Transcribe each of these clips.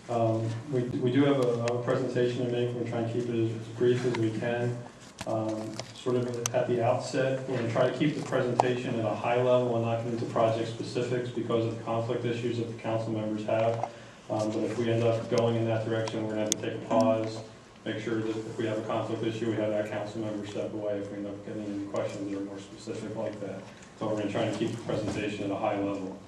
We do have a presentation to make. We're trying to keep it as brief as we can. Sort of at the outset, we're going to try to keep the presentation at a high level and not get into project specifics because of the conflict issues that the council members have. But if we end up going in that direction, we're going to have to take a pause, make sure that if we have a conflict issue, we have that council member step away if we end up getting any questions that are more specific like that. So we're going to try and keep the presentation at a high level.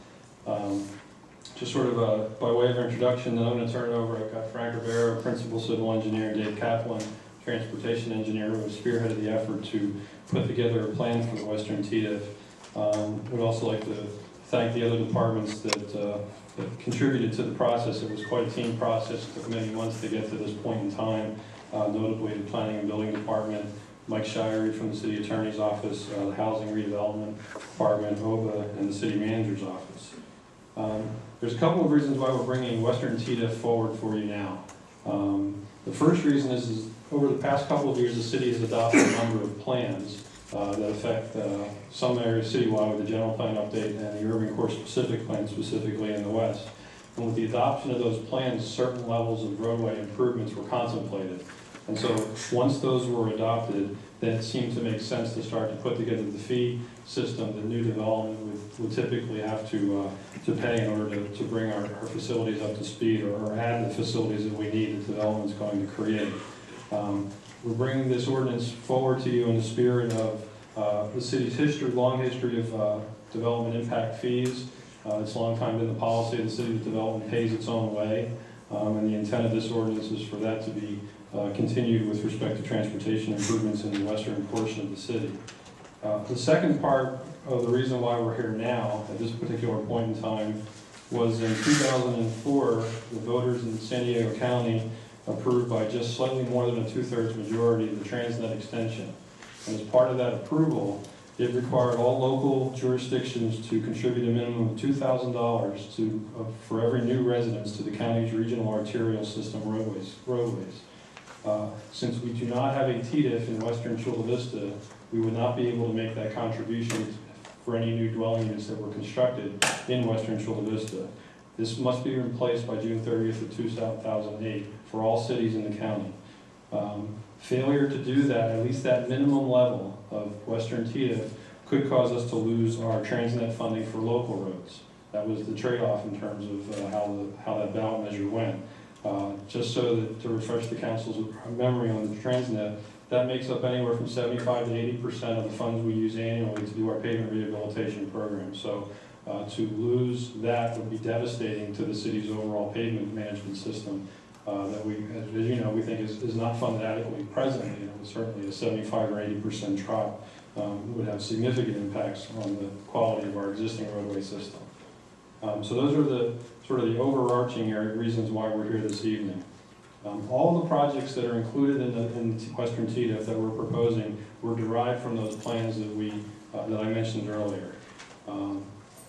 Just sort of by way of introduction, then I'm going to turn it over. I've got Frank Rivera, Principal Civil Engineer, Dave Kaplan, Transportation Engineer, who has spearheaded the effort to put together a plan for the Western TDIF. We'd also like to thank the other departments that contributed to the process. It was quite a team process. It took many months to get to this point in time, notably the Planning and Building Department, Mike Shirey from the City Attorney's Office, the Housing Redevelopment Department, OVA, and the City Manager's Office. There's a couple of reasons why we're bringing Western TDIF forward for you now. The first reason is over the past couple of years, the city has adopted a number of plans that affect some areas citywide with the general plan update and the urban core specific plan specifically in the west. And with the adoption of those plans, certain levels of roadway improvements were contemplated. And so once those were adopted, then it seemed to make sense to start to put together the fee system that new development would typically have to pay in order to bring our facilities up to speed or add the facilities that we need that development's going to create. We're bringing this ordinance forward to you in the spirit of the city's history, long history of development impact fees. It's a long time been the policy of the city that development pays its own way, and the intent of this ordinance is for that to be continued with respect to transportation improvements in the western portion of the city. The second part of the reason why we're here now at this particular point in time was in 2004, the voters in San Diego County approved by just slightly more than a 2/3 majority the Transnet extension. And as part of that approval, it required all local jurisdictions to contribute a minimum of $2,000 for every new residence to the county's regional arterial system roadways. Since we do not have a TDIF in western Chula Vista, we would not be able to make that contribution for any new dwelling units that were constructed in western Chula Vista. This must be replaced by June 30th of 2008 for all cities in the county. Failure to do that, at least that minimum level of western TDIF, could cause us to lose our Transnet funding for local roads. That was the trade-off in terms of how that ballot measure went. Just so that to refresh the council's memory on the Transnet, that makes up anywhere from 75 to 80% of the funds we use annually to do our pavement rehabilitation program. So to lose that would be devastating to the city's overall pavement management system that we, as you know, we think is not funded adequately presently. And certainly a 75 or 80% drop would have significant impacts on the quality of our existing roadway system. So those are the sort of the overarching reasons why we're here this evening. All the projects that are included in Western TDIF that we're proposing were derived from those plans that I mentioned earlier.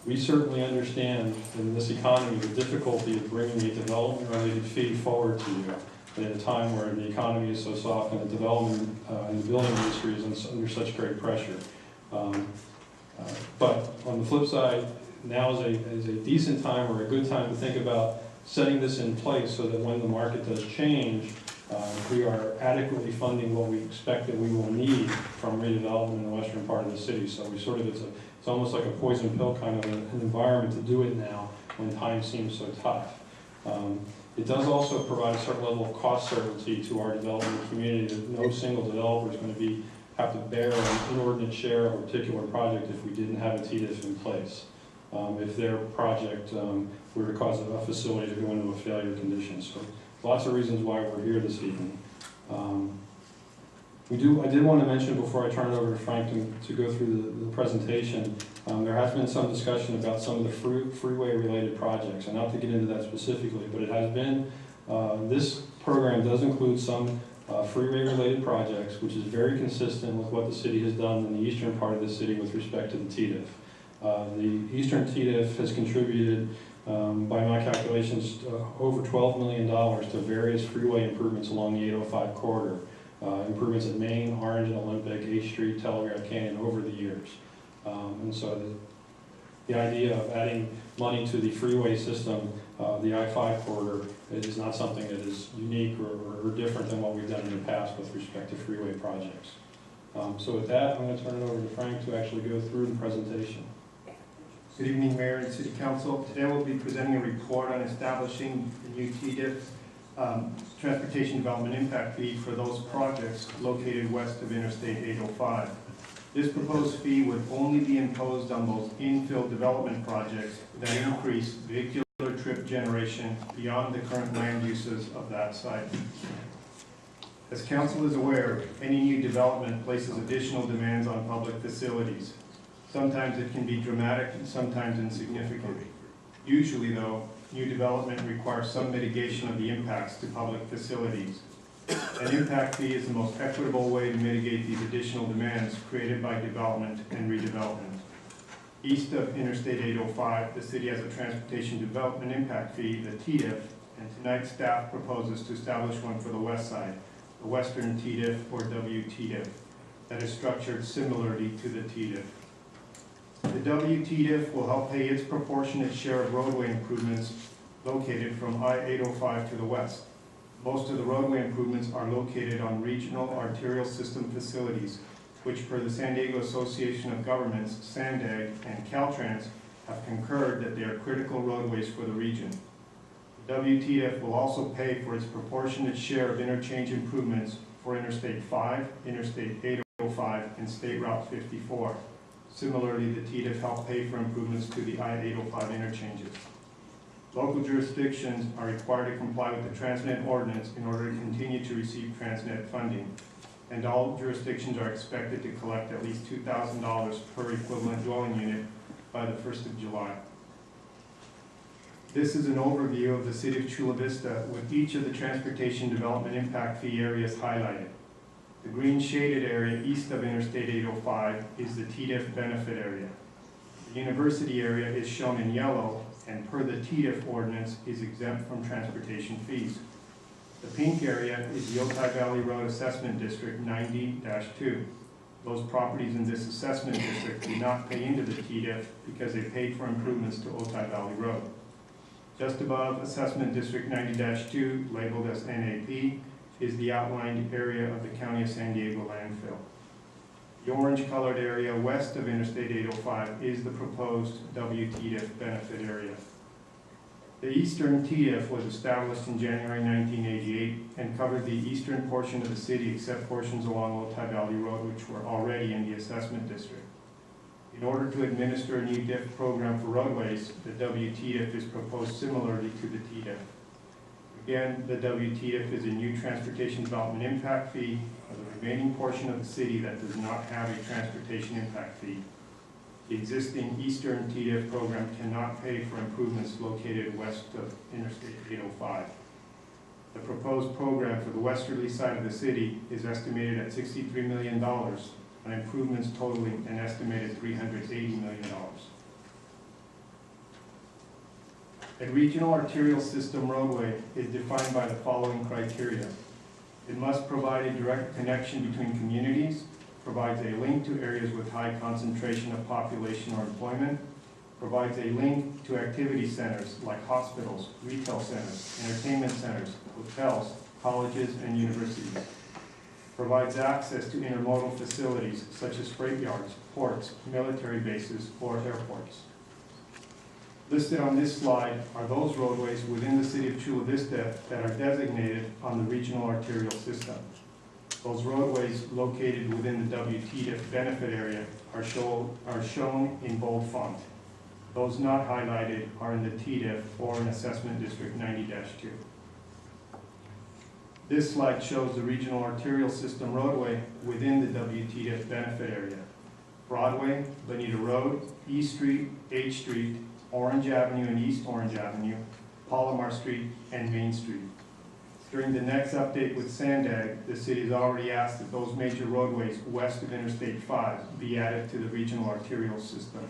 We certainly understand in this economy the difficulty of bringing a development-related fee forward to you at a time where the economy is so soft and the development and the building industry is under such great pressure. But on the flip side, now is a decent time or a good time to think about setting this in place so that when the market does change, we are adequately funding what we expect that we will need from redevelopment in the western part of the city. So we sort of, it's almost like a poison pill kind of an environment to do it now when times seem so tough. It does also provide a certain level of cost certainty to our development community that no single developer is going to have to bear an inordinate share of a particular project if we didn't have a TDIF in place. If their project were to cause a facility to go into a failure condition. So lots of reasons why we're here this evening. I did want to mention before I turn it over to Frank to go through the presentation, there has been some discussion about some of the freeway-related projects, and not to get into that specifically, but it has been, this program does include some freeway-related projects, which is very consistent with what the city has done in the eastern part of the city with respect to the TDIF. The eastern TDIF has contributed, by my calculations, over $12 million to various freeway improvements along the 805 corridor. Improvements at Main, Orange and Olympic, H Street, Telegraph Canyon over the years. And so the idea of adding money to the freeway system The I-5 corridor is not something that is unique or different than what we've done in the past with respect to freeway projects. So with that, I'm going to turn it over to Frank to actually go through the presentation. Good evening, Mayor and City Council. Today we'll be presenting a report on establishing the new TDIF Transportation Development Impact Fee for those projects located west of Interstate 805. This proposed fee would only be imposed on those infill development projects that increase vehicular trip generation beyond the current land uses of that site. As Council is aware, any new development places additional demands on public facilities. Sometimes it can be dramatic and sometimes insignificant. Usually, though, new development requires some mitigation of the impacts to public facilities. An impact fee is the most equitable way to mitigate these additional demands created by development and redevelopment. East of Interstate 805, the city has a Transportation Development Impact Fee, the TDIF, and tonight staff proposes to establish one for the west side, the Western TDIF or WTDIF, that is structured similarly to the TDIF. The WTDIF will help pay its proportionate share of roadway improvements located from I-805 to the west. Most of the roadway improvements are located on regional arterial system facilities, which per the San Diego Association of Governments, SANDAG, and Caltrans have concurred that they are critical roadways for the region. The WTDIF will also pay for its proportionate share of interchange improvements for Interstate 5, Interstate 805, and State Route 54. Similarly, the TDIF helped pay for improvements to the I-805 interchanges. Local jurisdictions are required to comply with the Transnet ordinance in order to continue to receive Transnet funding, and all jurisdictions are expected to collect at least $2,000 per equivalent dwelling unit by the 1st of July. This is an overview of the City of Chula Vista with each of the Transportation Development Impact Fee areas highlighted. The green shaded area east of Interstate 805 is the TDIF benefit area. The university area is shown in yellow and per the TDIF ordinance is exempt from transportation fees. The pink area is the Otay Valley Road Assessment District 90-2. Those properties in this assessment district do not pay into the TDIF because they paid for improvements to Otay Valley Road. Just above Assessment District 90-2, labeled as NAP, is the outlined area of the County of San Diego landfill. The orange-colored area west of Interstate 805 is the proposed WTDIF benefit area. The eastern TDIF was established in January 1988 and covered the eastern portion of the city except portions along Otay Valley Road which were already in the assessment district. In order to administer a new DIF program for roadways, the WTDIF is proposed similarly to the TDIF. Again, the WTDIF is a new Transportation Development Impact Fee for the remaining portion of the city that does not have a Transportation Impact Fee. The existing Eastern TDIF program cannot pay for improvements located west of Interstate 805. The proposed program for the westerly side of the city is estimated at $63 million on improvements totaling an estimated $380 million. A regional arterial system roadway is defined by the following criteria. It must provide a direct connection between communities, provides a link to areas with high concentration of population or employment, provides a link to activity centers like hospitals, retail centers, entertainment centers, hotels, colleges, and universities, provides access to intermodal facilities such as freight yards, ports, military bases, or airports. Listed on this slide are those roadways within the City of Chula Vista that are designated on the regional arterial system. Those roadways located within the WTDIF benefit area are shown in bold font. Those not highlighted are in the TDIF or in Assessment District 90-2. This slide shows the regional arterial system roadway within the WTDIF benefit area. Broadway, Bonita Road, E Street, H Street, Orange Avenue and East Orange Avenue, Palomar Street, and Main Street. During the next update with SANDAG, the city has already asked that those major roadways west of Interstate 5 be added to the regional arterial system.